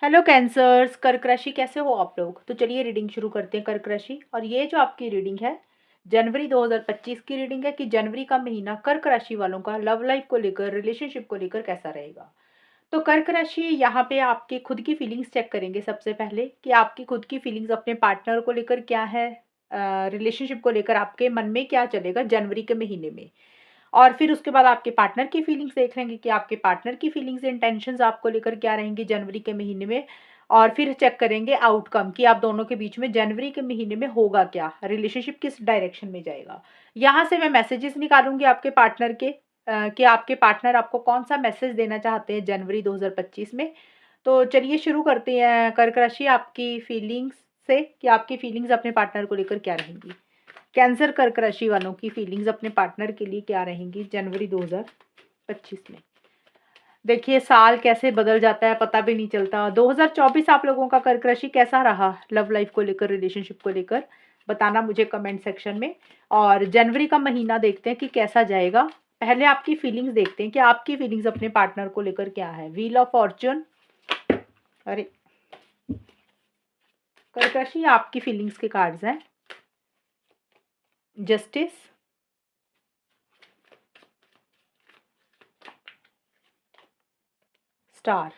Hello cancers, कर्क राशि कैसे हो आप लोग। तो चलिए रीडिंग शुरू करते हैं कर्क राशि। और ये जो आपकी रीडिंग है जनवरी 2025 की रीडिंग है कि जनवरी का महीना कर्क राशि वालों का लव लाइफ को लेकर, रिलेशनशिप को लेकर कैसा रहेगा। तो कर्क राशि यहाँ पे आपकी खुद की फीलिंग्स चेक करेंगे सबसे पहले कि आपकी खुद की फीलिंग्स अपने पार्टनर को लेकर क्या है, रिलेशनशिप को लेकर आपके मन में क्या चलेगा जनवरी के महीने में। और फिर उसके बाद आपके पार्टनर की फीलिंग्स देख लेंगे कि आपके पार्टनर की फीलिंग्स इंटेंशंस आपको लेकर क्या रहेंगी जनवरी के महीने में। और फिर चेक करेंगे आउटकम कि आप दोनों के बीच में जनवरी के महीने में होगा क्या, रिलेशनशिप किस डायरेक्शन में जाएगा। यहाँ से मैं मैसेजेस निकालूंगी आपके पार्टनर के, कि आपके पार्टनर आपको कौन सा मैसेज देना चाहते हैं जनवरी 2025 में। तो चलिए शुरू करते हैं कर्क राशि आपकी फीलिंग्स से कि आपकी फीलिंग्स अपने पार्टनर को लेकर क्या रहेंगी। कैंसर कर्क राशि वालों की फीलिंग्स अपने पार्टनर के लिए क्या रहेंगी जनवरी 2025 में। देखिए साल कैसे बदल जाता है पता भी नहीं चलता। 2024 आप लोगों का कर्क राशि कैसा रहा लव लाइफ को लेकर, रिलेशनशिप को लेकर, बताना मुझे कमेंट सेक्शन में। और जनवरी का महीना देखते हैं कि कैसा जाएगा। पहले आपकी फीलिंग्स देखते हैं कि आपकी फीलिंग्स अपने पार्टनर को लेकर क्या है। व्हील ऑफ फॉर्च्यून, अरे कर्क राशि आपकी फीलिंग्स के कार्ड्स हैं। Justice, star.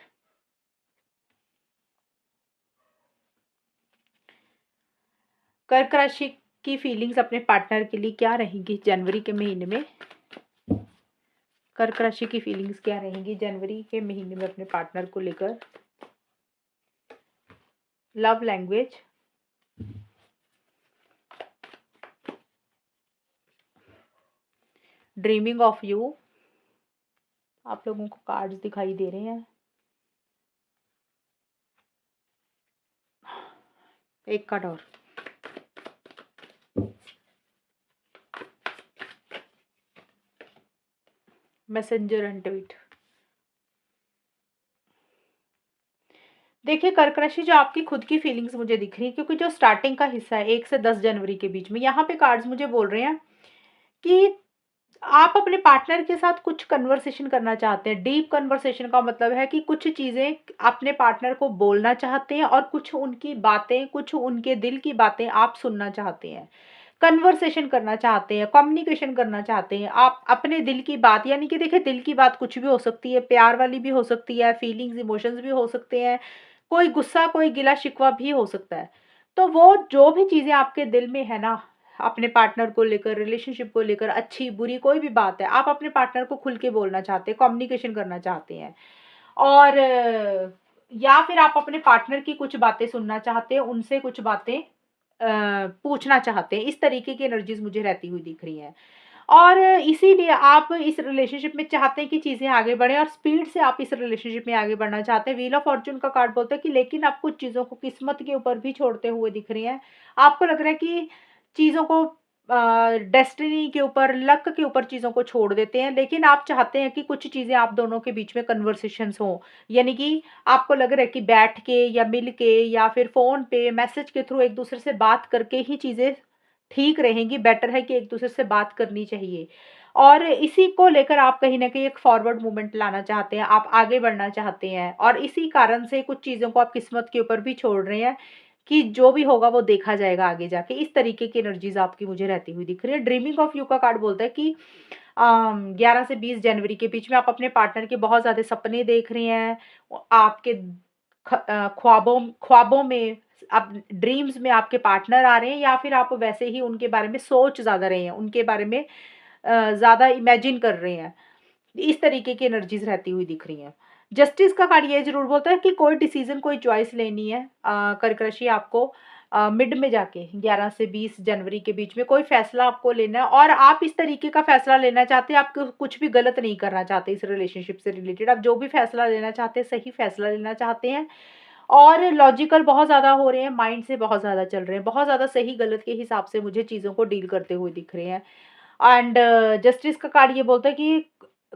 कर्क राशि की फीलिंग्स अपने पार्टनर के लिए क्या रहेंगी जनवरी के महीने में। कर्क राशि की फीलिंग्स क्या रहेंगी जनवरी के महीने में अपने पार्टनर को लेकर। Love language, dreaming of you. आप लोगों को कार्ड्स दिखाई दे रहे हैं, एक कार्ड और। Messenger and tweet. देखिए कर्क राशि जो आपकी खुद की फीलिंग्स मुझे दिख रही है, क्योंकि जो स्टार्टिंग का हिस्सा है 1 से 10 जनवरी के बीच में, यहाँ पे कार्ड्स मुझे बोल रहे हैं कि आप अपने पार्टनर के साथ कुछ कन्वर्सेशन करना चाहते हैं। डीप कन्वर्सेशन का मतलब है कि कुछ चीज़ें अपने पार्टनर को बोलना चाहते हैं और कुछ उनकी बातें, कुछ उनके दिल की बातें आप सुनना चाहते हैं। कन्वर्सेशन करना चाहते हैं, कम्युनिकेशन करना चाहते हैं आप अपने दिल की बात। यानी कि देखिए दिल की बात कुछ भी हो सकती है, प्यार वाली भी हो सकती है, फीलिंग्स इमोशंस भी हो सकते हैं, कोई गुस्सा कोई गिला शिकवा भी हो सकता है। तो वो जो भी चीज़ें आपके दिल में है ना, अपने पार्टनर को लेकर, रिलेशनशिप को लेकर, अच्छी बुरी कोई भी बात है, आप अपने पार्टनर को खुल के बोलना चाहते हैं, कम्युनिकेशन करना चाहते हैं। और या फिर आप अपने पार्टनर की कुछ बातें सुनना चाहते हैं, उनसे कुछ बातें पूछना चाहते हैं। इस तरीके की एनर्जीज मुझे रहती हुई दिख रही हैं। और इसीलिए आप इस रिलेशनशिप में चाहते हैं कि चीज़ें आगे बढ़ें और स्पीड से आप इस रिलेशनशिप में आगे बढ़ना चाहते हैं। व्हील ऑफ फॉर्च्यून का कार्ड बोलता है कि लेकिन आप कुछ चीज़ों को किस्मत के ऊपर भी छोड़ते हुए दिख रही हैं। आपको लग रहा है कि चीज़ों को डेस्टिनी के ऊपर, लक के ऊपर चीज़ों को छोड़ देते हैं, लेकिन आप चाहते हैं कि कुछ चीज़ें आप दोनों के बीच में कन्वर्सेशंस हों। यानी कि आपको लग रहा है कि बैठ के या मिल के या फिर फ़ोन पे मैसेज के थ्रू एक-दूसरे से बात करके ही चीज़ें ठीक रहेंगी। बेटर है कि एक-दूसरे से बात करनी चाहिए। और इसी को लेकर आप कहीं न कहीं एक फॉरवर्ड मूवमेंट लाना चाहते हैं, आप आगे बढ़ना चाहते हैं और इसी कारण से कुछ चीज़ों को आप किस्मत के ऊपर भी छोड़ रहे हैं कि जो भी होगा वो देखा जाएगा आगे जाके। इस तरीके की एनर्जीज़ आपकी मुझे रहती हुई दिख रही है। ड्रीमिंग ऑफ यू का कार्ड बोलता है कि 11 से 20 जनवरी के बीच में आप अपने पार्टनर के बहुत ज़्यादा सपने देख रहे हैं। आपके ख्वाबों ख्वाबों में, अब ड्रीम्स में आपके पार्टनर आ रहे हैं या फिर आप वैसे ही उनके बारे में सोच ज़्यादा रहे हैं, उनके बारे में ज़्यादा इमेजिन कर रहे हैं। इस तरीके की एनर्जीज़ रहती हुई दिख रही हैं। जस्टिस का कार्ड ये ज़रूर बोलता है कि कोई डिसीज़न, कोई चॉइस लेनी है कर्क राशि आपको मिड में जाके 11 से 20 जनवरी के बीच में कोई फ़ैसला आपको लेना है और आप इस तरीके का फ़ैसला लेना चाहते हैं, आप क कुछ भी गलत नहीं करना चाहते इस रिलेशनशिप से रिलेटेड। आप जो भी फ़ैसला लेना चाहते हैं, सही फ़ैसला लेना चाहते हैं और लॉजिकल बहुत ज़्यादा हो रहे हैं, माइंड से बहुत ज़्यादा चल रहे हैं, बहुत ज़्यादा सही-गलत के हिसाब से मुझे चीज़ों को डील करते हुए दिख रहे हैं। एंड जस्टिस का कार्ड ये बोलता है कि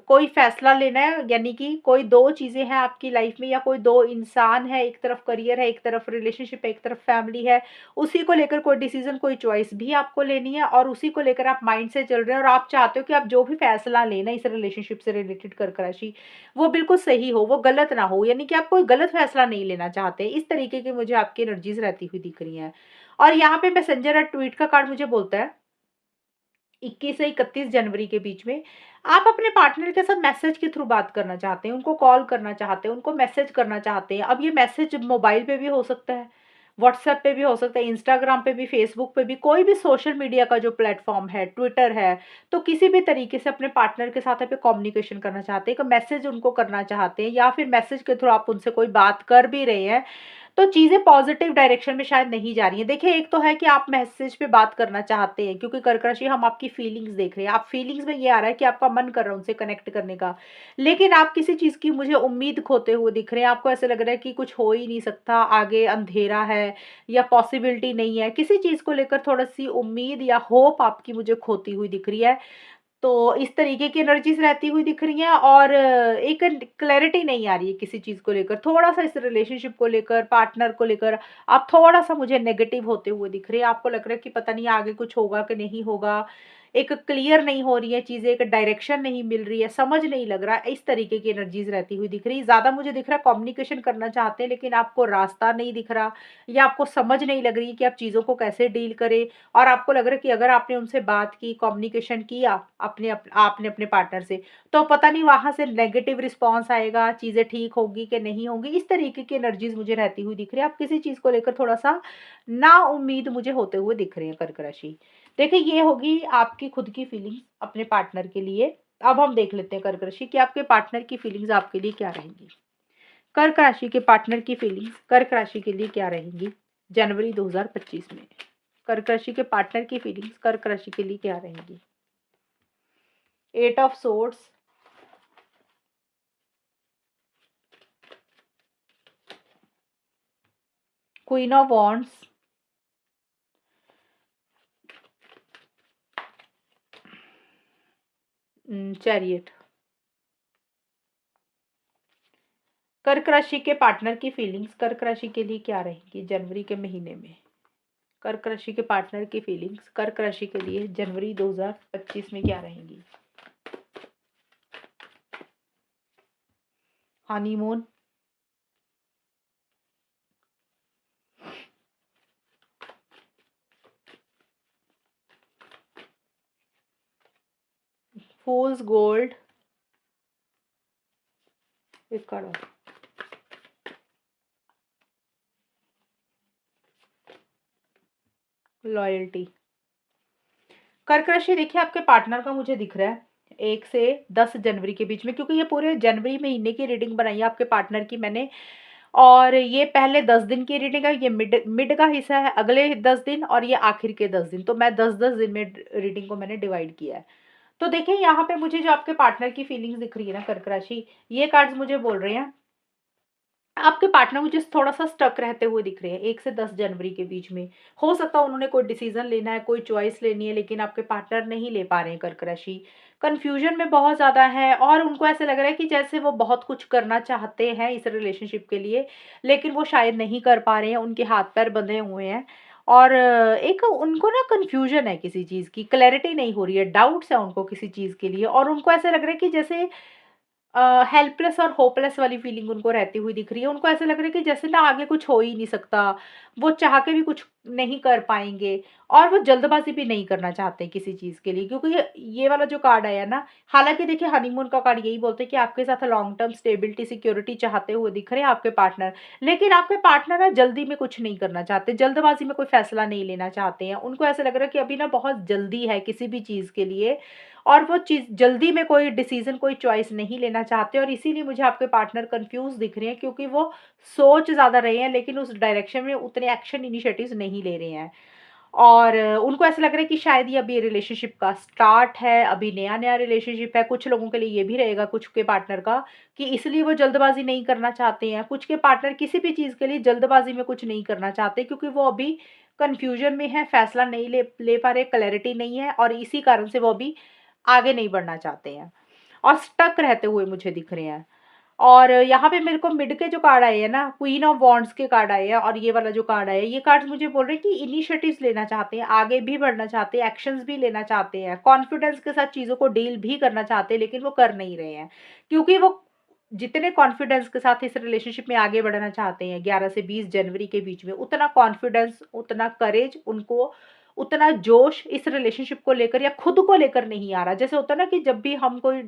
कोई फ़ैसला लेना है, यानी कि कोई 2 चीज़ें हैं आपकी लाइफ़ में, या कोई 2 इंसान है, एक तरफ करियर है, एक तरफ रिलेशनशिप है, एक तरफ फैमिली है। उसी को लेकर कोई डिसीज़न, कोई चॉइस भी आपको लेनी है, और उसी को लेकर आप माइंड से चल रहे हैं, और आप चाहते हो कि आप जो भी फ़ैसला लें ना इस रिलेशनशिप से रिलेटेड कर्क राशि, वो बिल्कुल सही हो, वो गलत ना हो, यानी कि आप कोई गलत फ़ैसला नहीं लेना चाहते। इस तरीके की मुझे आपकी एनर्जीज़ रहती हुई दिख रही हैं। और यहाँ पे मैसेंजर और ट्वीट का कार्ड मुझे बोलता है 21 से 31 जनवरी के बीच में आप अपने पार्टनर के साथ मैसेज के थ्रू बात करना चाहते हैं, उनको कॉल करना चाहते हैं, उनको मैसेज करना चाहते हैं। अब ये मैसेज मोबाइल पे भी हो सकता है, व्हाट्सएप पे भी हो सकता है, इंस्टाग्राम पे भी, फेसबुक पे भी, कोई भी सोशल मीडिया का जो प्लेटफ़ॉर्म है, ट्विटर है, तो किसी भी तरीके से अपने पार्टनर के साथ आप कम्युनिकेशन करना चाहते हैं, एक मैसेज उनको करना चाहते हैं, या फिर मैसेज के थ्रू आप उनसे कोई बात कर भी रहे हैं, तो चीज़ें पॉज़िटिव डायरेक्शन में शायद नहीं जा रही हैं। देखिए, एक तो है कि आप मैसेज पे बात करना चाहते हैं, क्योंकि कर्क राशि हम आपकी फीलिंग्स देख रहे हैं। आप फीलिंग्स में ये आ रहा है कि आपका मन कर रहा है उनसे कनेक्ट करने का। लेकिन आप किसी चीज़ की मुझे उम्मीद खोते हुए दिख रहे हैं। आपको ऐसा लग रहा है कि कुछ हो ही नहीं सकता, आगे अंधेरा है या पॉसिबिलिटी नहीं है। किसी चीज़ को लेकर थोड़ी-सी उम्मीद या होप आपकी मुझे खोती हुई दिख रही है। तो इस तरीके की एनर्जीज़ रहती हुई दिख रही हैं, और एक क्लैरिटी नहीं आ रही है किसी चीज़ को लेकर। थोड़ा-सा इस रिलेशनशिप को लेकर, पार्टनर को लेकर आप थोड़ा-सा मुझे नेगेटिव होते हुए दिख रहे हैं। आपको लग रहा है कि पता नहीं आगे कुछ होगा कि नहीं होगा। एक क्लियर नहीं हो रही है चीज़ें, एक डायरेक्शन नहीं मिल रही है, समझ नहीं लग रहा है। इस तरीके की एनर्जीज़ रहती हुई दिख रही है। ज़्यादा मुझे दिख रहा है कम्युनिकेशन करना चाहते हैं, लेकिन आपको रास्ता नहीं दिख रहा, या आपको समझ नहीं लग रही है कि आप चीज़ों को कैसे डील करें। और आपको लग रहा है कि अगर आपने उनसे बात की, कम्युनिकेशन किया आपने अपने पार्टनर से, तो पता नहीं वहाँ से नेगेटिव रिस्पॉन्स आएगा, चीज़ें ठीक होगी कि नहीं होंगी। इस तरीके की एनर्जीज़ मुझे रहती हुई दिख रही है। आप किसी चीज़ को लेकर थोड़ा-सा नाउम्मीद मुझे होते हुए दिख रहे हैं कर्क राशि। देखिए, ये होगी आपकी खुद की फीलिंग्स अपने पार्टनर के लिए। अब हम देख लेते हैं कर्क राशि कि आपके पार्टनर की फीलिंग्स आपके लिए क्या रहेंगी। कर्क राशि के पार्टनर की फीलिंग्स कर्क राशि के लिए क्या रहेंगी जनवरी 2025 में? कर्क राशि के पार्टनर की फीलिंग्स कर्क राशि के लिए क्या रहेंगी? 8 of swords, queen of wands, chariot. कर्क राशि के पार्टनर की फीलिंग्स कर्क राशि के लिए क्या रहेंगी जनवरी के महीने में? कर्क राशि के पार्टनर की फीलिंग्स कर्क राशि के लिए जनवरी 2025 में क्या रहेंगी? हनीमून, फूल्स गोल्ड, एक कार्ड और, लॉयल्टी। कर्क राशि देखिए, आपके पार्टनर का मुझे दिख रहा है 1 से 10 जनवरी के बीच में, क्योंकि ये पूरे जनवरी महीने की रीडिंग बनाई है आपके पार्टनर की मैंने। और ये पहले 10 दिन की रीडिंग है, ये मिड मिड का हिस्सा है, अगले 10 दिन, और ये आखिर के 10 दिन। तो मैं 10-10 दिन में रीडिंग को मैंने डिवाइड किया है। तो देखिए, यहाँ पे मुझे जो आपके पार्टनर की फीलिंग्स दिख रही है ना कर्क राशि, ये कार्ड्स मुझे बोल रहे हैं आपके पार्टनर मुझे थोड़ा-सा स्टक रहते हुए दिख रहे हैं 1 से 10 जनवरी के बीच में। हो सकता है उन्होंने कोई डिसीज़न लेना है, कोई चॉइस लेनी है, लेकिन आपके पार्टनर नहीं ले पा रहे हैं कर्क राशि। कन्फ्यूज़न में बहुत ज़्यादा हैं, और उनको ऐसा लग रहा है कि जैसे वो बहुत कुछ करना चाहते हैं इस रिलेशनशिप के लिए, लेकिन वो शायद नहीं कर पा रहे हैं, उनके हाथ-पैर बंधे हुए हैं। और एक उनको ना कन्फ्यूज़न है किसी चीज़ की, क्लैरिटी नहीं हो रही है, डाउट्स हैं उनको किसी चीज़ के लिए, और उनको ऐसा लग रहा है कि जैसे हेल्पलेस और होपलेस वाली फीलिंग उनको रहती हुई दिख रही है। उनको ऐसा लग रहा है कि जैसे ना आगे कुछ हो ही नहीं सकता, वो चाह के भी कुछ नहीं कर पाएँगे, और वो जल्दबाज़ी भी नहीं करना चाहते किसी चीज़ के लिए, क्योंकि ये वाला जो कार्ड आया ना, हालाँकि देखिए हनीमून का कार्ड यही बोलते हैं कि आपके साथ लॉन्ग टर्म स्टेबिलिटी, सिक्योरिटी चाहते हुए दिख रहे हैं आपके पार्टनर। लेकिन आपके पार्टनर ना जल्दी में कुछ नहीं करना चाहते, जल्दबाज़ी में कोई फ़ैसला नहीं लेना चाहते हैं। उनको ऐसा लग रहा है कि अभी ना बहुत जल्दी है किसी भी चीज़ के लिए, और वो चीज़ जल्दी में कोई डिसीज़न, कोई चॉइस नहीं लेना चाहते, और इसीलिए मुझे आपके पार्टनर कन्फ्यूज़ दिख रहे हैं, क्योंकि वो सोच ज़्यादा रहे हैं, लेकिन उस डायरेक्शन में उतने एक्शन इनिशिएटिव्स नहीं ले रहे हैं। और उनको ऐसा लग रहा है कि शायद ये अभी रिलेशनशिप का स्टार्ट है, अभी नया-नया रिलेशनशिप है। कुछ लोगों के लिए ये भी रहेगा, कुछ के पार्टनर का, कि इसलिए वो जल्दबाज़ी नहीं करना चाहते हैं। कुछ के पार्टनर किसी भी चीज़ के लिए जल्दबाज़ी में कुछ नहीं करना चाहते, क्योंकि वो अभी कन्फ्यूज़न में हैं, फैसला नहीं ले ले पा रहे, क्लैरिटी नहीं है, और इसी कारण से वो अभी आगे नहीं बढ़ना चाहते हैं। और स्टक रहते हुए मुझे दिख रहे हैं। और यहाँ पे मेरे को मिड के जो कार्ड आए हैं ना, क्वीन ऑफ वॉन्ड्स के कार्ड आए हैं और ये वाला जो कार्ड आया है, ये कार्ड्स मुझे बोल रहे हैं कि इनिशिएटिव्स लेना चाहते हैं, आगे भी बढ़ना चाहते हैं, एक्शंस भी लेना चाहते हैं, कॉन्फिडेंस के साथ चीज़ों को डील भी करना चाहते हैं, लेकिन वो कर नहीं रहे हैं। क्योंकि वो जितने कॉन्फिडेंस के साथ इस रिलेशनशिप में आगे बढ़ना चाहते हैं 11 से 20 जनवरी के बीच में, उतना कॉन्फिडेंस, उतना करेज उनको, उतना जोश इस रिलेशनशिप को लेकर या खुद को लेकर नहीं आ रहा। जैसे होता है ना कि जब भी हम कोई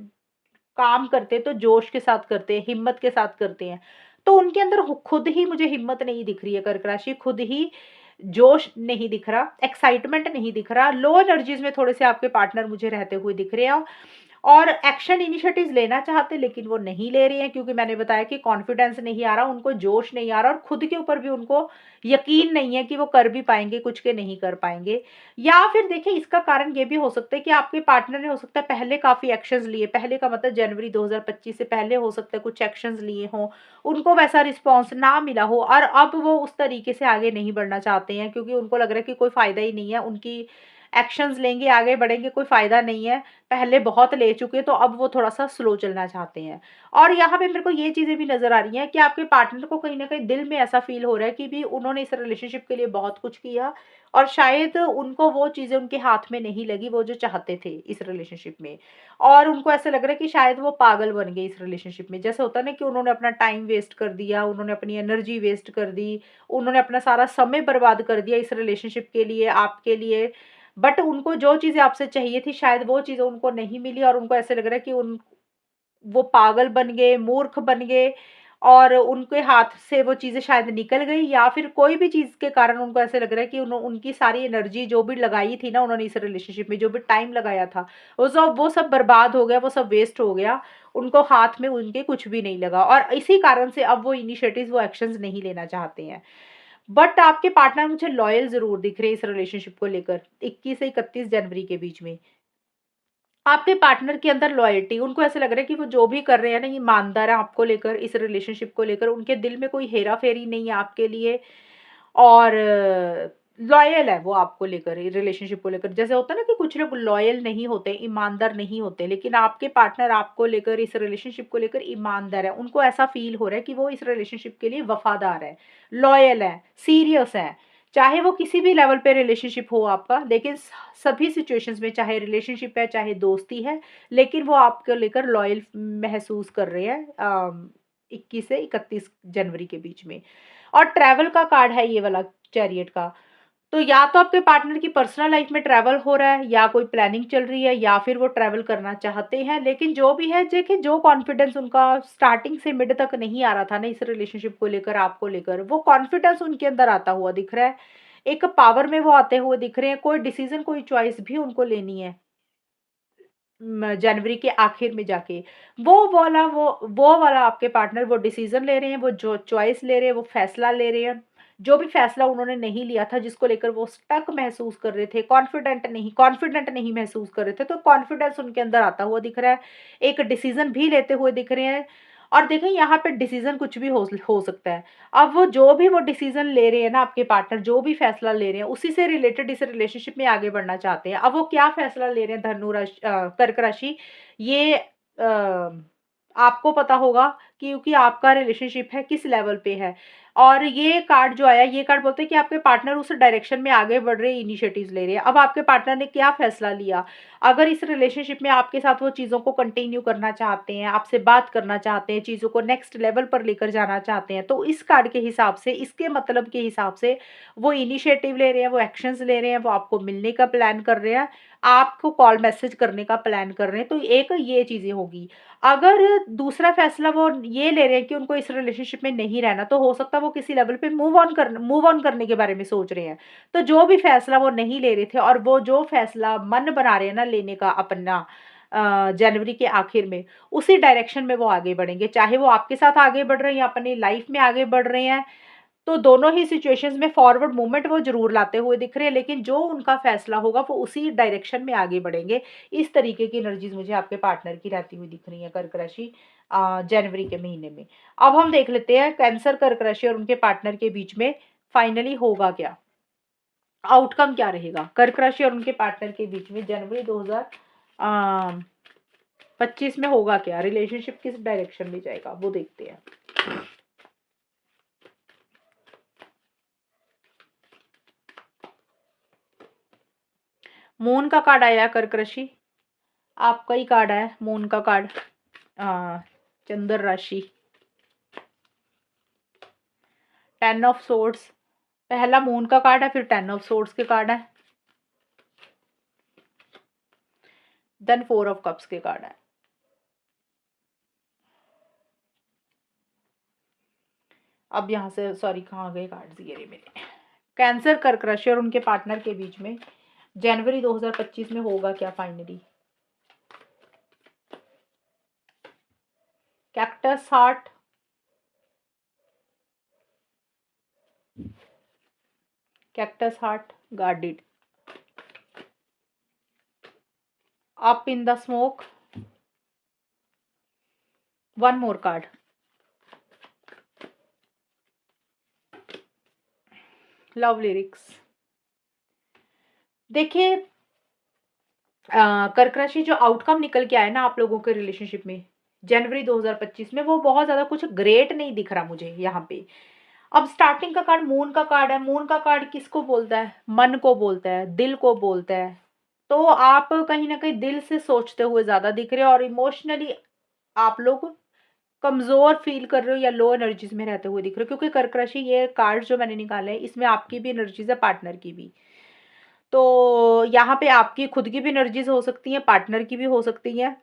काम करते हैं तो जोश के साथ करते हैं, हिम्मत के साथ करते हैं। तो उनके अंदर खुद ही मुझे हिम्मत नहीं दिख रही है कर्क राशि, खुद ही जोश नहीं दिख रहा, एक्साइटमेंट नहीं दिख रहा, लो एनर्जीज में थोड़े से आपके पार्टनर मुझे रहते हुए दिख रहे हैं। और एक्शन इनिशिएटिव्स लेना चाहते लेकिन वो नहीं ले रहे हैं, क्योंकि मैंने बताया कि कॉन्फिडेंस नहीं आ रहा, उनको जोश नहीं आ रहा और खुद के ऊपर भी उनको यकीन नहीं है कि वो कर भी पाएंगे कुछ के नहीं कर पाएंगे। या फिर देखिए, इसका कारण ये भी हो सकता है कि आपके पार्टनर ने हो सकता है पहले काफी एक्शंस लिए, पहले का मतलब जनवरी 2025 से पहले हो सकता है कुछ एक्शंस लिए हों, उनको वैसा रिस्पॉन्स ना मिला हो और अब वो उस तरीके से आगे नहीं बढ़ना चाहते हैं, क्योंकि उनको लग रहा है कि कोई फायदा ही नहीं है, उनकी एक्शंस लेंगे आगे बढ़ेंगे कोई फायदा नहीं है, पहले बहुत ले चुके हैं, तो अब वो थोड़ा-सा स्लो चलना चाहते हैं। और यहाँ पे मेरे को ये चीज़ें भी नज़र आ रही हैं कि आपके पार्टनर को कहीं न कहीं दिल में ऐसा फ़ील हो रहा है कि भी उन्होंने इस रिलेशनशिप के लिए बहुत कुछ किया और शायद उनको वो चीज़ें उनके हाथ में नहीं लगी, वो जो चाहते थे इस रिलेशनशिप में। और उनको ऐसा लग रहा है कि शायद वो पागल बन गए इस रिलेशनशिप में। जैसे होता है ना कि उन्होंने अपना टाइम वेस्ट कर दिया, उन्होंने अपनी एनर्जी वेस्ट कर दी, उन्होंने अपना सारा समय बर्बाद कर दिया इस रिलेशनशिप के लिए, आपके लिए। बट उनको जो चीज़ें आपसे चाहिए थी शायद वो चीज़ें उनको नहीं मिली और उनको ऐसे लग रहा है कि उन वो पागल बन गए, मूर्ख बन गए और उनके हाथ से वो चीज़ें शायद निकल गई, या फिर कोई भी चीज़ के कारण उनको ऐसे लग रहा है कि उनकी सारी एनर्जी जो भी लगाई थी ना उन्होंने इस रिलेशनशिप में, जो भी टाइम लगाया था, वो सब बर्बाद हो गया, वो सब वेस्ट हो गया। उनको हाथ में उनके कुछ भी नहीं लगा और इसी कारण से अब वो इनिशिएटिव्स, वो एक्शंस नहीं लेना चाहते हैं। बट आपके पार्टनर मुझे लॉयल ज़रूर दिख रहे हैं इस रिलेशनशिप को लेकर, 21 से 31 जनवरी के बीच में। आपके पार्टनर के अंदर लॉयल्टी, उनको ऐसा लग रहा है कि वो जो भी कर रहे हैं ना, ये ईमानदार है आपको लेकर, इस रिलेशनशिप को लेकर, उनके दिल में कोई हेरा-फेरी नहीं है आपके लिए और लॉयल है वो आपको लेकर, रिलेशनशिप को लेकर। जैसे होता है ना कि कुछ लोग लॉयल नहीं होते, ईमानदार नहीं होते, लेकिन आपके पार्टनर आपको लेकर, इस रिलेशनशिप को लेकर ईमानदार है। उनको ऐसा फ़ील हो रहा है कि वो इस रिलेशनशिप के लिए वफ़ादार है, लॉयल है, सीरियस है। चाहे वो किसी भी लेवल पे रिलेशनशिप हो आपका, लेकिन सभी सिचुएशंस में, चाहे रिलेशनशिप है, चाहे दोस्ती है, लेकिन वो आपको लेकर लॉयल महसूस कर रहे हैं 21 से 31 जनवरी के बीच में। और ट्रैवल का कार्ड है ये वाला, चैरियट का। तो या तो आपके पार्टनर की पर्सनल लाइफ में ट्रैवल हो रहा है, या कोई प्लानिंग चल रही है, या फिर वो ट्रैवल करना चाहते हैं। लेकिन जो भी है, देखिए, जो कॉन्फिडेंस उनका स्टार्टिंग से मिड तक नहीं आ रहा था ना इस रिलेशनशिप को लेकर, आपको लेकर, वो कॉन्फिडेंस उनके अंदर आता हुआ दिख रहा है। एक पावर में वो आते हुए दिख रहे हैं, कोई डिसीजन, कोई चॉइस भी उनको लेनी है जनवरी के आखिर में जाके। वो वाला आपके पार्टनर वो डिसीजन ले रहे हैं, वो जो चॉइस ले रहे हैं, वो फैसला ले रहे हैं। जो भी फैसला उन्होंने नहीं लिया था, जिसको लेकर वो स्टक महसूस कर रहे थे, कॉन्फिडेंट नहीं महसूस कर रहे थे, तो कॉन्फिडेंस उनके अंदर आता हुआ दिख रहा है। एक डिसीजन भी लेते हुए दिख रहे हैं। और देखिए, यहाँ पे डिसीजन कुछ भी हो सकता है। अब वो जो भी वो डिसीजन ले रहे हैं ना, आपके पार्टनर जो भी फैसला ले रहे हैं, उसी से रिलेटेड इस रिलेशनशिप में आगे बढ़ना चाहते हैं। अब वो क्या फैसला ले रहे हैं, कर्क राशि, ये आपको पता होगा, क्योंकि आपका रिलेशनशिप है किस लेवल पे है। और ये कार्ड जो आया, ये कार्ड बोलते हैं कि आपके पार्टनर उस डायरेक्शन में आगे बढ़ रहे हैं, इनिशिएटिव्स ले रहे हैं। अब आपके पार्टनर ने क्या फैसला लिया, अगर इस रिलेशनशिप में आपके साथ वो चीज़ों को कंटिन्यू करना चाहते हैं, आपसे बात करना चाहते हैं, चीज़ों को नेक्स्ट लेवल पर लेकर जाना चाहते हैं, तो इस कार्ड के हिसाब से, इसके मतलब के हिसाब से, वो इनिशिएटिव ले रहे हैं, वो एक्शंस ले रहे हैं, वो आपको मिलने का प्लान कर रहे हैं, आपको कॉल मैसेज करने का प्लान कर रहे हैं। तो एक ये चीज़ें होगी। अगर दूसरा फैसला वो ये ले रहे हैं कि उनको इस रिलेशनशिप में नहीं रहना, तो हो सकता है वो किसी लेवल पे मूव ऑन करने के बारे में सोच रहे हैं। तो जो भी फैसला वो नहीं ले रहे थे और वो जो फैसला मन बना रहे हैं ना लेने का अपना जनवरी के आखिर में, उसी डायरेक्शन में वो आगे बढ़ेंगे। चाहे वो आपके साथ आगे बढ़ रहे हैं या अपनी लाइफ में आगे बढ़ रहे हैं, तो दोनों ही सिचुएशंस में फॉरवर्ड मूवमेंट वो ज़रूर लाते हुए दिख रहे हैं, लेकिन जो उनका फैसला होगा वो उसी डायरेक्शन में आगे बढ़ेंगे। इस तरीके की एनर्जीज़ मुझे आपके पार्टनर की रहती हुई दिख रही है कर्क राशि जनवरी के महीने में। अब हम देख लेते हैं कैंसर, कर्क राशि और उनके पार्टनर के बीच में फाइनली होगा क्या? आउटकम क्या रहेगा? कर्क राशि और उनके पार्टनर के बीच में जनवरी 2025 25 में होगा क्या, रिलेशनशिप किस डायरेक्शन में जाएगा वो देखते हैं। मून का कार्ड आया कर्क राशि, आपका ही कार्ड है मून का कार्ड, चंद्र राशि, 10 ऑफ सोर्ड्स, पहला मून का कार्ड है, फिर 10 ऑफ सोर्ड्स के कार्ड है, देन 4 ऑफ कप्स के कार्ड है। अब यहाँ से सॉरी कहाँ गए कार्ड्स ये रहे मेरे। कैंसर कर्क राशि और उनके पार्टनर के बीच में जनवरी 2025 में होगा क्या finally. Cactus heart, cactus heart guarded, up in the smoke, one more card, love lyrics. देखिए कर्क राशि जो आउटकम निकल के आया ना आप लोगों के रिलेशनशिप में जनवरी 2025 में, वो बहुत ज्यादा कुछ ग्रेट नहीं दिख रहा मुझे यहाँ पे। अब स्टार्टिंग का कार्ड मून का कार्ड है, मून का कार्ड किसको बोलता है, मन को बोलता है, दिल को बोलता है। तो आप कहीं ना कहीं दिल से सोचते हुए ज्यादा दिख रहे हो और इमोशनली आप लोग कमजोर फील कर रहे हो या लो एनर्जीज में रहते हुए दिख रहे हो, क्योंकि कर्क राशि ये कार्ड जो मैंने निकाले हैं इसमें आपकी भी एनर्जीज है, पार्टनर की भी। तो यहाँ पे आपकी खुद की भी एनर्जीज हो सकती हैं, पार्टनर की भी हो सकती हैं,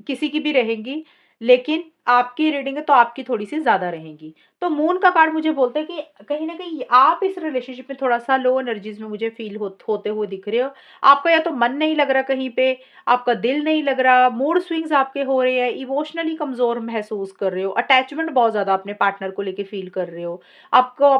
किसी की भी रहेंगी, लेकिन आपकी रीडिंग है तो आपकी थोड़ी सी ज्यादा रहेंगी। तो मून का कार्ड मुझे बोलता है कि कहीं ना कहीं आप इस रिलेशनशिप में थोड़ा सा लो एनर्जीज में मुझे फील होते हुए दिख रहे हो। आपका या तो मन नहीं लग रहा कहीं पे, आपका दिल नहीं लग रहा, मूड स्विंग्स आपके हो रहे हैं, इमोशनली कमजोर महसूस कर रहे हो, अटैचमेंट बहुत ज्यादा अपने पार्टनर को लेके फील कर रहे हो। आपको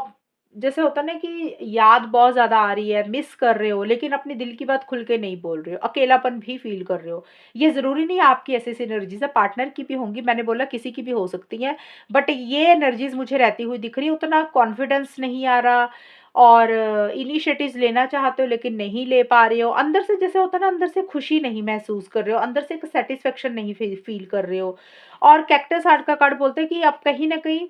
जैसे होता ना कि याद बहुत ज्यादा आ रही है, मिस कर रहे हो, लेकिन अपने दिल की बात खुल के नहीं बोल रहे हो, अकेलापन भी फील कर रहे हो। ये जरूरी नहीं आपकी ऐसी एनर्जीज है, पार्टनर की भी होंगी, मैंने बोला किसी की भी हो सकती है, बट ये एनर्जीज मुझे रहती हुई दिख रही है। उतना कॉन्फिडेंस नहीं आ रहा और इनिशिएटिव्स लेना चाहते हो लेकिन नहीं ले पा रहे हो, अंदर से जैसे होता है ना, अंदर से खुशी नहीं महसूस कर रहे हो, अंदर से एक सेटिस्फेक्शन नहीं फील कर रहे हो। और कैक्टस हार्ट का कार्ड बोलते हैं कि आप कहीं ना कहीं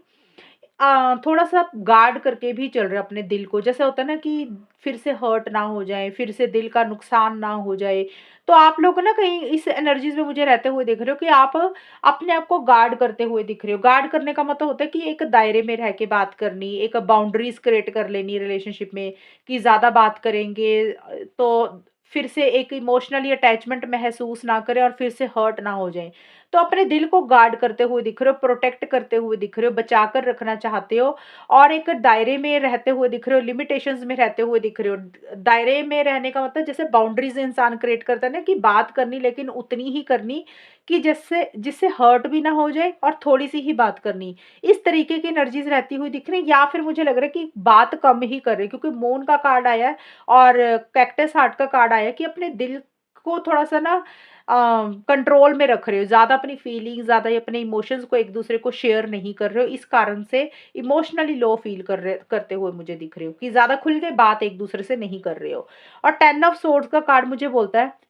थोड़ा सा गार्ड करके भी चल रहे हो अपने दिल को, जैसे होता है ना कि फिर से हर्ट ना हो जाए, फिर से दिल का नुकसान ना हो जाए। तो आप लोग ना कहीं इस एनर्जीज में मुझे रहते हुए दिख रहे हो कि आप अपने आप को गार्ड करते हुए दिख रहे हो। गार्ड करने का मतलब होता है कि एक दायरे में रह के बात करनी, एक बाउंड्रीज क्रिएट कर लेनी रिलेशनशिप में, कि ज्यादा बात करेंगे तो फिर से एक इमोशनली अटैचमेंट महसूस ना करें और फिर से हर्ट ना हो जाए। तो अपने दिल को गार्ड करते हुए दिख रहे हो, प्रोटेक्ट करते हुए दिख रहे हो, बचा कर रखना चाहते हो और एक दायरे में रहते हुए दिख रहे हो, लिमिटेशंस में रहते हुए दिख रहे हो। दायरे में रहने का मतलब जैसे बाउंड्रीज इंसान क्रिएट करता है ना, कि बात करनी लेकिन उतनी ही करनी कि जिससे जिससे हर्ट भी ना हो जाए और थोड़ी सी ही बात करनी। इस तरीके की एनर्जीज रहती हुई दिख रही है, या फिर मुझे लग रहा है कि बात कम ही कर रहे हैं, क्योंकि मून का कार्ड आया है और कैक्टस हार्ट का कार्ड आया है कि अपने दिल को थोड़ा सा ना कंट्रोल में रख रहे हो, ज्यादा अपनी फीलिंग, ज्यादा अपने इमोशंस को एक दूसरे को शेयर नहीं कर रहे हो, इस कारण से इमोशनली लो फील करते हुए मुझे दिख रहे हो, कि ज्यादा खुल के बात एक दूसरे से नहीं कर रहे हो। और 10 ऑफ सोर्ड्स का कार्ड मुझे बोलता है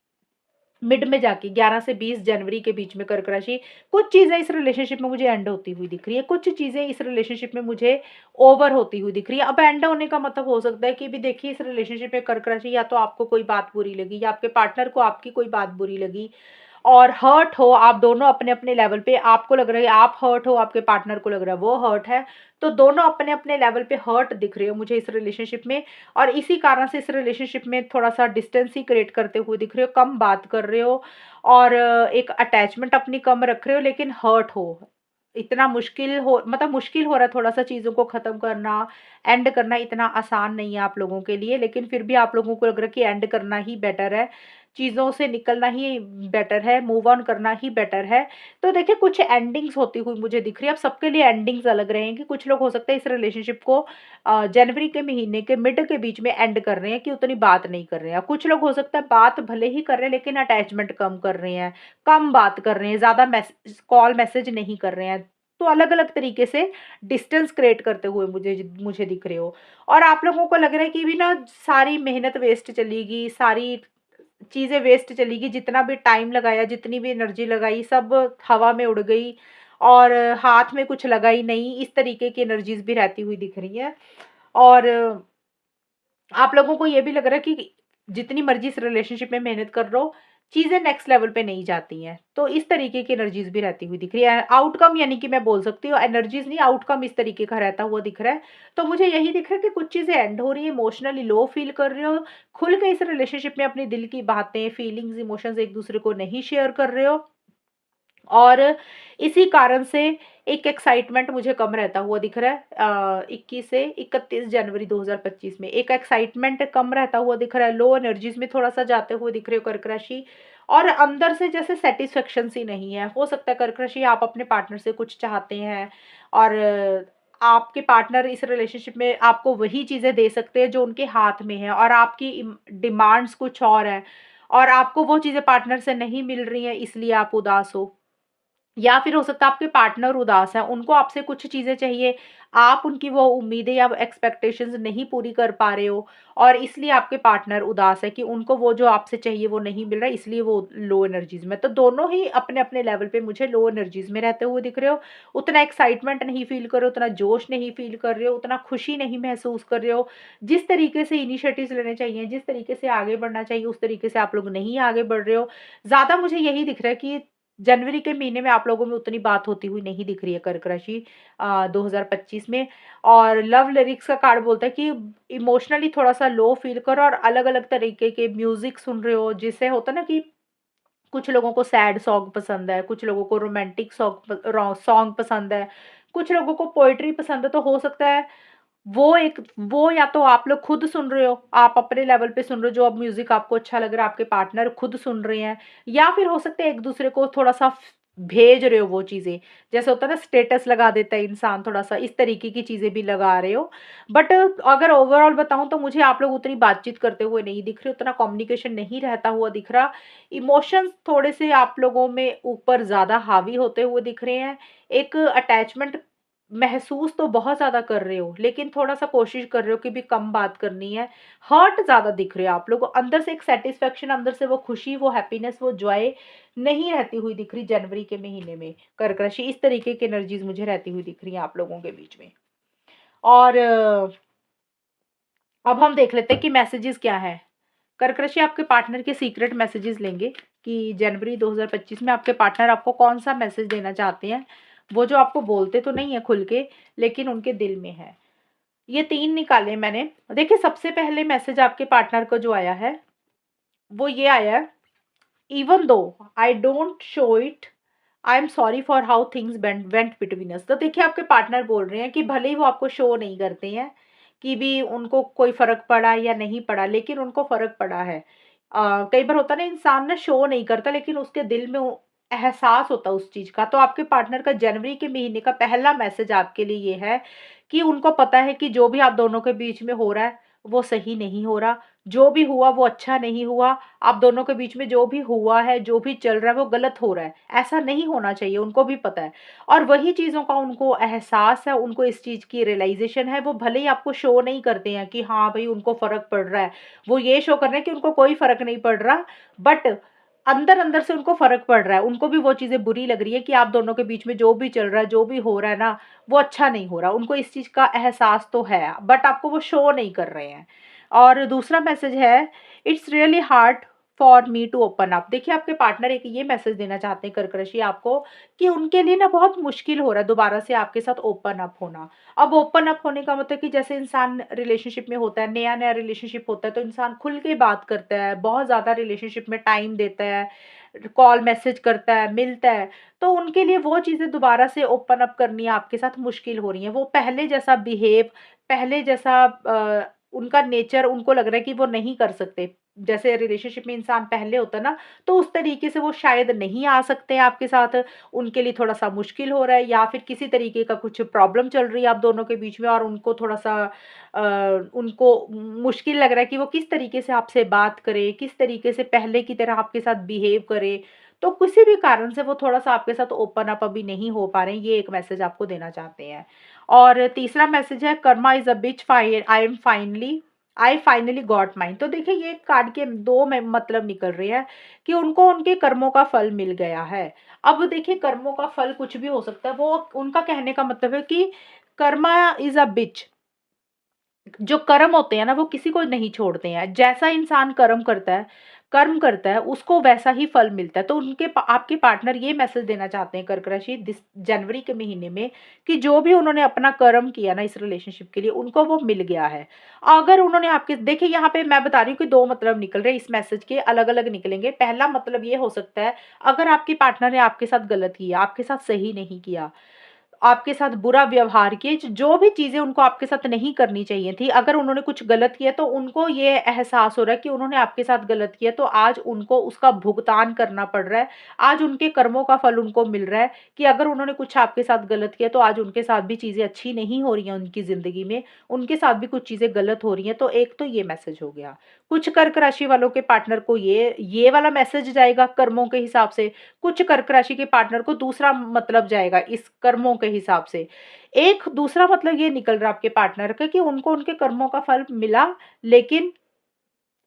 मिड में जाके 11 से 20 जनवरी के बीच में कर्क राशि कुछ चीजें इस रिलेशनशिप में मुझे एंड होती हुई दिख रही है, कुछ चीजें इस रिलेशनशिप में मुझे ओवर होती हुई दिख रही है। अब एंड होने का मतलब हो सकता है कि भी देखिए इस रिलेशनशिप में कर्क राशि या तो आपको कोई बात बुरी लगी या आपके पार्टनर को आपकी कोई बात बुरी लगी और हर्ट हो, आप दोनों अपने अपने लेवल पे, आपको लग रहा है आप हर्ट हो, आपके पार्टनर को लग रहा है वो हर्ट है, तो दोनों अपने अपने लेवल पे हर्ट दिख रहे हो मुझे इस रिलेशनशिप में। और इसी कारण से इस रिलेशनशिप में थोड़ा सा डिस्टेंस ही क्रिएट करते हुए दिख रहे हो, कम बात कर रहे हो और एक अटैचमेंट अपनी कम रख रहे हो, लेकिन हर्ट हो, इतना मुश्किल हो, मतलब मुश्किल हो रहा है थोड़ा सा चीजों को खत्म करना, एंड करना इतना आसान नहीं है आप लोगों के लिए, लेकिन फिर भी आप लोगों को लग रहा है कि एंड करना ही बेटर है, चीजों से निकलना ही बेटर है, मूव ऑन करना ही बेटर है। तो देखिए कुछ एंडिंग्स होती हुई मुझे दिख रही है। अब सबके लिए एंडिंग्स अलग रहेंगी, कुछ लोग हो सकता है इस रिलेशनशिप को जनवरी के महीने के मिड के बीच में एंड कर रहे हैं कि उतनी बात नहीं कर रहे हैं, कुछ लोग हो सकता है बात भले ही कर रहे हैं लेकिन अटैचमेंट कम कर रहे हैं, कम बात कर रहे हैं, ज्यादा कॉल मैसेज नहीं कर रहे हैं। तो अलग अलग तरीके से डिस्टेंस क्रिएट करते हुए मुझे मुझे दिख रहे हो। और आप लोगों को लग रहा है कि भी ना सारी मेहनत वेस्ट चलेगी, सारी चीज़ें वेस्ट चली गई, जितना भी टाइम लगाया, जितनी भी एनर्जी लगाई, सब हवा में उड़ गई और हाथ में कुछ लगा ही नहीं, इस तरीके की एनर्जीज़ भी रहती हुई दिख रही हैं। और आप लोगों को ये भी लग रहा है कि जितनी मर्ज़ी इस रिलेशनशिप में मेहनत कर लो, चीज़ें नेक्स्ट लेवल पे नहीं जाती हैं। तो इस तरीके की एनर्जीज़ भी रहती हुई दिख रही है। आउटकम यानी कि मैं बोल सकती हूँ एनर्जीज़ नहीं, आउटकम इस तरीके का रहता हुआ दिख रहा है। तो मुझे यही दिख रहा है कि कुछ चीज़ें एंड हो रही हैं, इमोशनली लो फ़ील कर रहे हो, खुल के इस रिलेशनशिप में अपने दिल की बातें, फीलिंग्स, इमोशंस एक-दूसरे को नहीं शेयर कर रहे हो। और इसी कारण से एक एक्साइटमेंट मुझे कम रहता हुआ दिख रहा है। 21 से 31 जनवरी 2025 में एक एक्साइटमेंट कम रहता हुआ दिख रहा है, लो एनर्जीज में थोड़ा सा जाते हुए दिख रहे हो कर्क राशि। और अंदर से जैसे सेटिस्फेक्शन सी नहीं है, हो सकता है कर्क राशि आप अपने पार्टनर से कुछ चाहते हैं और आपके पार्टनर इस रिलेशनशिप में आपको वही चीज़ें दे सकते हैं जो उनके हाथ में है और आपकी डिमांड्स कुछ और है और आपको वो चीज़ें पार्टनर से नहीं मिल रही हैं, इसलिए आप उदास हो। या फिर हो सकता है आपके पार्टनर उदास हैं, उनको आपसे कुछ चीज़ें चाहिए, आप उनकी वो उम्मीदें या एक्सपेक्टेशंस नहीं पूरी कर पा रहे हो और इसलिए आपके पार्टनर उदास है कि उनको वो जो आपसे चाहिए वो नहीं मिल रहा है, इसलिए वो लो एनर्जीज़ में। तो दोनों ही अपने-अपने लेवल पे मुझे लो एनर्जीज़ में रहते हुए दिख रहे हो। उतना एक्साइटमेंट नहीं फ़ील कर रहे हो, उतना जोश नहीं फ़ील कर रहे हो, उतना खुशी नहीं महसूस कर रहे हो। जिस तरीके से इनिशिएटिव्स लेने चाहिए, जिस तरीके से आगे बढ़ना चाहिए, उस तरीके से आप लोग नहीं आगे बढ़ रहे हो। ज़्यादा मुझे यही दिख रहा है कि जनवरी के महीने में आप लोगों में उतनी बात होती हुई नहीं दिख रही है कर्क राशि 2025 में। और लव लिरिक्स का कार्ड बोलता है कि इमोशनली थोड़ा-सा लो फ़ील करो और अलग-अलग तरीके के म्यूज़िक सुन रहे हो, जिससे होता है ना कि कुछ लोगों को सैड सॉन्ग पसंद है, कुछ लोगों को रोमांटिक सॉन्ग पसंद है, कुछ लोगों को पोएट्री पसंद है, तो हो सकता है वो या तो आप लोग खुद सुन रहे हो, आप अपने लेवल पे सुन रहे हो जो अब म्यूज़िक आपको अच्छा लग रहा है, आपके पार्टनर खुद सुन रहे हैं या फिर हो सकता है एक-दूसरे को थोड़ा-सा भेज रहे हो वो चीज़ें। जैसे होता है ना स्टेटस लगा देता है इंसान थोड़ा-सा, इस तरीके की चीज़ें भी लगा रहे हो। बट अगर ओवरऑल बताऊँ तो मुझे आप लोग उतनी बातचीत करते हुए नहीं दिख रहे, उतना कम्युनिकेशन नहीं रहता हुआ दिख रहा। इमोशंस थोड़े से आप लोगों में ऊपर ज़्यादा हावी होते हुए दिख रहे हैं। एक अटैचमेंट महसूस तो बहुत ज़्यादा कर रहे हो, लेकिन थोड़ा-सा कोशिश कर रहे हो कि भी कम बात करनी है। हर्ट ज़्यादा दिख रहे हो आप लोग, अंदर से एक सैटिस्फैक्शन, अंदर से वो खुशी, वो हैप्पीनेस, वो जॉय नहीं रहती हुई दिख रही जनवरी के महीने में, कर्क राशि। इस तरीके की एनर्जीज़ मुझे रहती हुई दिख रही हैं आप लोगों के बीच में। और अब हम देख लेते हैं कि मैसेजेस क्या हैं। कर्क राशि आपके पार्टनर के सीक्रेट मैसेजेस लेंगे कि जनवरी 2025 में आपके पार्टनर आपको कौन-सा मैसेज देना चाहते हैं। वो जो आपको बोलते तो नहीं है खुल के, लेकिन उनके दिल में है। ये 3 निकाले मैंने। देखिए सबसे पहले मैसेज आपके पार्टनर को जो आया है, वो ये आया है, even though I don't show it, I am sorry for how things went between us. तो देखिए आपके पार्टनर बोल रहे हैं कि भले ही वो आपको शो नहीं करते हैं कि भी उनको कोई फ़र्क पड़ा या नहीं पड़ा, लेकिन उनको फ़र्क पड़ा है। कई बार होता है ना इंसान ना शो नहीं करता लेकिन उसके दिल में वो एहसास होता है उस चीज़ का। तो आपके पार्टनर का जनवरी के महीने का पहला मैसेज आपके लिए ये है कि उनको पता है कि जो भी आप दोनों के बीच में हो रहा है, वो सही नहीं हो रहा। जो भी हुआ वो अच्छा नहीं हुआ। आप दोनों के बीच में जो भी हुआ है, जो भी चल रहा है वो गलत हो रहा है। ऐसा नहीं होना चाहिए, उनको भी पता है। और वही चीज़ों का उनको एहसास है, उनको इस चीज़ की रियलाइज़ेशन है। वो भले ही आपको शो नहीं करते हैं कि हाँ, भई उनको फ़र्क पड़ रहा है। वो ये शो कर रहे हैं कि उनको कोई फ़र्क नहीं पड़ रहा, बट अंदर-अंदर से उनको फ़र्क पड़ रहा है। उनको भी वो चीज़ें बुरी लग रही है कि आप दोनों के बीच में जो भी चल रहा है, जो भी हो रहा है ना, वो अच्छा नहीं हो रहा। उनको इस चीज़ का एहसास तो है, बट आपको वो शो नहीं कर रहे हैं। और दूसरा मैसेज है, it's really hard for me to open up. देखिए आपके पार्टनर एक ये मैसेज देना चाहते हैं कर्क राशि आपको कि उनके लिए ना बहुत मुश्किल हो रहा है दोबारा से आपके साथ ओपन अप होना। अब ओपन अप होने का मतलब कि जैसे इंसान रिलेशनशिप में होता है, नया-नया रिलेशनशिप होता है तो इंसान खुल के बात करता है, बहुत ज़्यादा रिलेशनशिप में टाइम देता है, कॉल मैसेज करता है, मिलता है। तो उनके लिए वो चीज़ें दोबारा से ओपन अप करनी आपके साथ मुश्किल हो रही हैं। वो पहले जैसा बिहेव, पहले जैसा उनका नेचर उनको लग रहा है कि वो नहीं कर सकते। जैसे रिलेशनशिप में इंसान पहले होता है ना, तो उस तरीके से वो शायद नहीं आ सकते आपके साथ। उनके लिए थोड़ा-सा मुश्किल हो रहा है या फिर किसी तरीके का कुछ प्रॉब्लम चल रही है आप दोनों के बीच में और उनको थोड़ा-सा उनको मुश्किल लग रहा है कि वो किस तरीके से आपसे बात करें, किस तरीके से पहले की तरह आपके साथ बिहेव करें। तो किसी भी कारण से वो थोड़ा-सा आपके साथ ओपन अप अभी नहीं हो पा रहे हैं, ये एक मैसेज आपको देना चाहते हैं। और तीसरा मैसेज है, कर्मा इज़ अ बिच, फाइ I am finally I finally got mine. तो देखिए ये कार्ड के दो में मतलब निकल रहे हैं कि उनको उनके कर्मों का फल मिल गया है। अब देखिए कर्मों का फल कुछ भी हो सकता है, वो उनका कहने का मतलब है कि कर्मा इज अ बिच। जो कर्म होते हैं ना वो किसी को नहीं छोड़ते हैं। जैसा इंसान कर्म करता है उसको वैसा ही फल मिलता है। तो आपके पार्टनर ये मैसेज देना चाहते हैं कर्क राशि जनवरी के महीने में कि जो भी उन्होंने अपना कर्म किया ना इस रिलेशनशिप के लिए उनको वो मिल गया है। अगर उन्होंने आपके देखिए यहाँ पे मैं बता रही हूँ कि दो मतलब निकल रहे हैं इस मैसेज के, अलग अलग निकलेंगे। पहला मतलब ये हो सकता है अगर आपके पार्टनर ने आपके साथ गलत किया, आपके साथ सही नहीं किया, आपके साथ बुरा व्यवहार किए, जो भी चीज़ें उनको आपके साथ नहीं करनी चाहिए थी, अगर उन्होंने कुछ गलत किया तो उनको ये एहसास हो रहा है कि उन्होंने आपके साथ गलत किया, तो आज उनको उसका भुगतान करना पड़ रहा है। आज उनके कर्मों का फल उनको मिल रहा है कि अगर उन्होंने कुछ आपके साथ गलत किया तो आज उनके साथ भी चीज़ें अच्छी नहीं हो रही हैं उनकी ज़िंदगी में, उनके साथ भी कुछ चीज़ें गलत हो रही हैं। तो एक तो ये मैसेज हो गया। कुछ कर्क राशि वालों के पार्टनर को ये वाला मैसेज जाएगा कर्मों के हिसाब से, कुछ कर्क राशि के पार्टनर को दूसरा मतलब जाएगा इस कर्मों के हिसाब से। एक दूसरा मतलब ये निकल रहा है आपके पार्टनर का कि उनको उनके कर्मों का फल मिला, लेकिन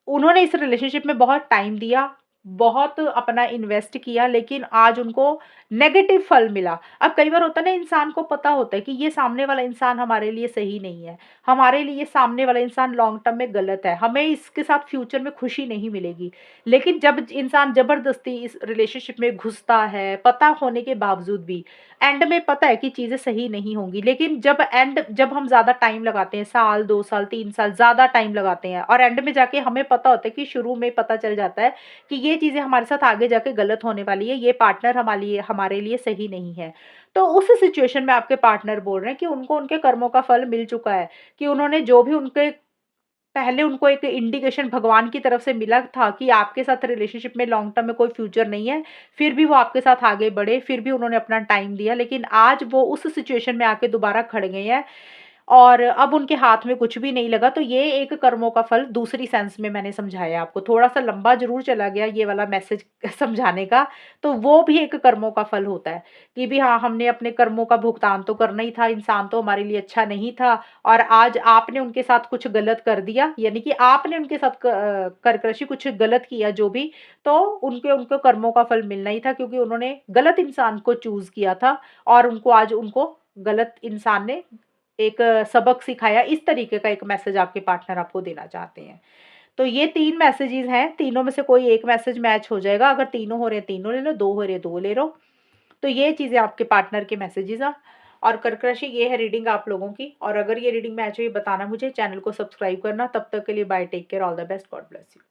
उन्होंने इस रिलेशनशिप में बहुत टाइम दिया, बहुत अपना इन्वेस्ट किया, लेकिन आज उनको नेगेटिव फल मिला। अब कई बार होता है ना, इंसान को पता होता है कि ये सामने वाला इंसान हमारे लिए सही नहीं है, हमारे लिए सामने वाला इंसान लॉन्ग टर्म में गलत है, हमें इसके साथ फ्यूचर में खुशी नहीं मिलेगी। लेकिन जब इंसान ज़बरदस्ती इस रिलेशनशिप में घुसता है, पता होने के बावजूद भी, एंड में पता है कि चीज़ें सही नहीं होंगी, लेकिन जब हम ज़्यादा टाइम लगाते हैं, साल, 2 साल, 3 साल ज़्यादा टाइम लगाते हैं और एंड में जाके हमें पता होता है कि शुरू में पता चल जाता है कि ये चीज़ें हमारे साथ आगे जाके गलत होने वाली है, ये पार्टनर हमारे लिए सही नहीं है। तो उस सिचुएशन में आपके पार्टनर बोल रहे हैं कि उनको उनके कर्मों का फल मिल चुका है, कि उन्होंने जो भी उनके पहले उनको एक इंडिकेशन भगवान की तरफ से मिला था कि आपके साथ रिलेशनशिप में लॉन्ग टर्म में कोई फ्यूचर नहीं है, फिर भी वो आपके साथ आगे बढ़े, फिर भी उन्होंने अपना टाइम दिया, लेकिन आज वो उस सिचुएशन में आके दोबारा खड़ गए हैं और अब उनके हाथ में कुछ भी नहीं लगा। तो ये एक कर्मों का फल दूसरी सेंस में मैंने समझाया आपको। थोड़ा-सा लंबा ज़रूर चला गया ये वाला मैसेज समझाने का, तो वो भी एक कर्मों का फल होता है कि भी हाँ, हमने अपने कर्मों का भुगतान तो करना ही था, इंसान तो हमारे लिए अच्छा नहीं था और आज आपने उनके साथ कुछ गलत कर दिया, यानी कि आपने उनके साथ कर्कशी कुछ गलत किया जो भी, तो उनको कर्मों का फल मिलना ही था क्योंकि उन्होंने गलत इंसान को चूज़ किया था और उनको गलत इंसान ने एक सबक सिखाया। इस तरीके का एक मैसेज आपके पार्टनर आपको देना चाहते हैं। तो ये 3 मैसेजेस हैं, तीनों में से कोई एक मैसेज मैच हो जाएगा। अगर तीनों हो रहे हैं तीनों ले लो, 2 हो रहे हैं 2 ले लो। तो ये चीज़ें आपके पार्टनर के मैसेजेस हैं और कर्क राशि ये है रीडिंग आप लोगों की। और अगर ये रीडिंग मैच हुई बताना मुझे, चैनल को सब्सक्राइब करना। तब तक के लिए bye, take care, all the best, God bless you.